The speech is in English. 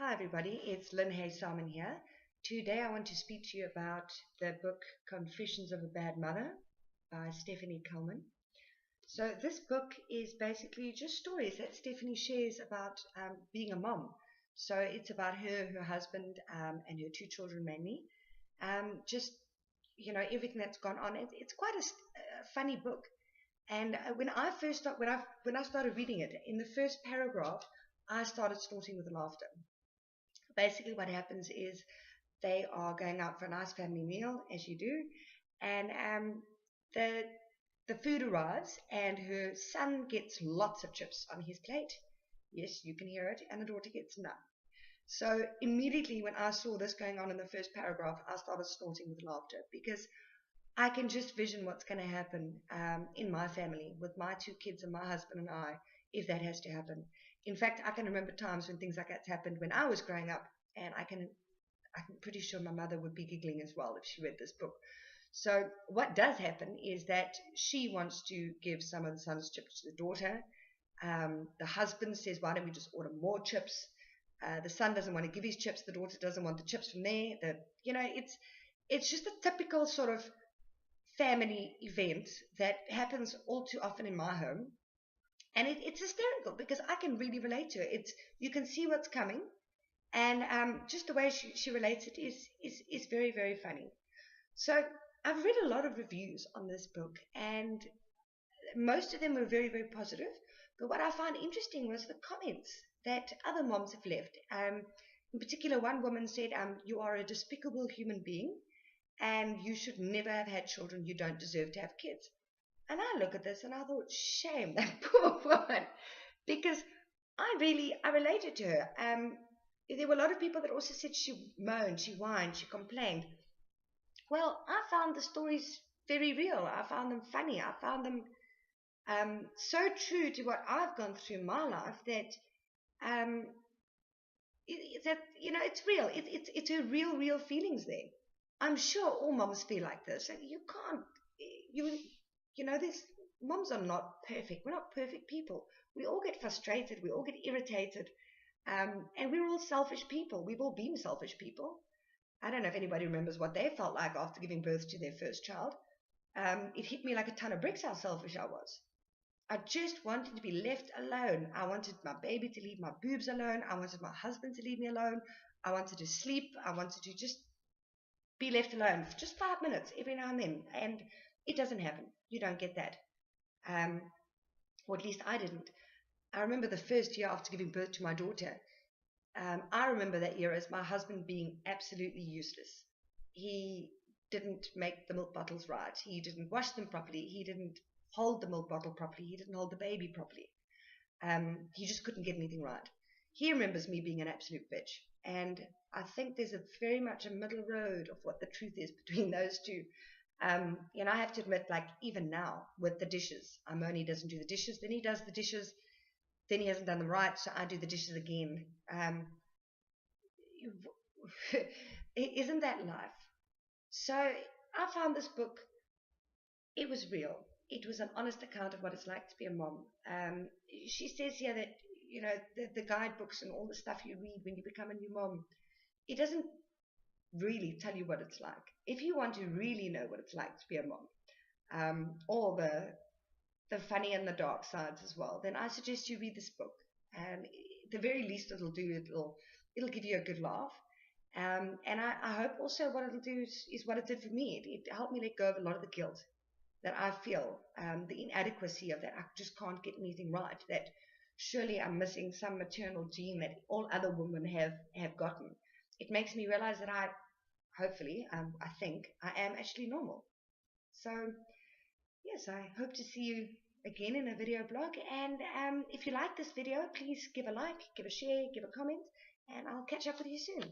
Hi everybody, it's Lynne Huysamen here. Today I want to speak to you about the book Confessions of a Bad Mother by Stephanie Calman. So this book is basically just stories that Stephanie shares about being a mom. So it's about her husband, and her two children mainly. Just, everything that's gone on. It's quite a funny book. And when I started reading it, in the first paragraph, I started snorting with laughter. Basically what happens is they are going out for a nice family meal, as you do, and the the food arrives, and her son gets lots of chips on his plate. Yes, you can hear it, and the daughter gets none. So immediately when I saw this going on in the first paragraph, I started snorting with laughter because I can just vision what's going to happen in my family with my two kids and my husband and I, if that has to happen. In fact, I can remember times when things like that happened when I was growing up, and I'm pretty sure my mother would be giggling as well if she read this book. So what does happen is that she wants to give some of the son's chips to the daughter. The husband says, why don't we just order more chips? The son doesn't want to give his chips. The daughter doesn't want the chips from there. It's just a typical sort of family event that happens all too often in my home. And it's hysterical because I can really relate to it. You can see what's coming, and just the way she relates it is very, very funny. So I've read a lot of reviews on this book, and most of them were very, very positive. But what I found interesting was the comments that other moms have left. In particular, one woman said, you are a despicable human being, and you should never have had children. You don't deserve to have kids. And I look at this and I thought, shame, that poor woman, because I related to her. There were a lot of people that also said she moaned, she whined, she complained. Well, I found the stories very real. I found them funny. I found them so true to what I've gone through in my life that it's real. It's her real feelings there. I'm sure all moms feel like this, and you can't this moms are not perfect. We're not perfect people. We all get frustrated. We all get irritated. And we're all selfish people. We've all been selfish people. I don't know if anybody remembers what they felt like after giving birth to their first child. It hit me like a ton of bricks how selfish I was. I just wanted to be left alone. I wanted my baby to leave my boobs alone. I wanted my husband to leave me alone. I wanted to sleep. I wanted to just be left alone for just 5 minutes every now and then. And it doesn't happen. You don't get that. Or at least I didn't. I remember the first year after giving birth to my daughter. I remember that year as my husband being absolutely useless. He didn't make the milk bottles right. He didn't wash them properly. He didn't hold the milk bottle properly. He didn't hold the baby properly. He just couldn't get anything right. He remembers me being an absolute bitch. And I think there's very much a middle road of what the truth is between those two. I have to admit, like, even now with the dishes, Imoni doesn't do the dishes, then he does the dishes, then he hasn't done them right, so I do the dishes again. Isn't that life? So I found this book, it was real. It was an honest account of what it's like to be a mom. She says here that, the guidebooks and all the stuff you read when you become a new mom, it doesn't really tell you what it's like. If you want to really know what it's like to be a mom, all the funny and the dark sides as well, then I suggest you read this book. And the very least it'll do, it'll give you a good laugh. And I hope also what it'll do is what it did for me. It helped me let go of a lot of the guilt that I feel, the inadequacy of that. I just can't get anything right. That surely I'm missing some maternal gene that all other women have gotten. It makes me realize that I think I am actually normal. So, yes, I hope to see you again in a video blog. And if you like this video, please give a like, give a share, give a comment, and I'll catch up with you soon.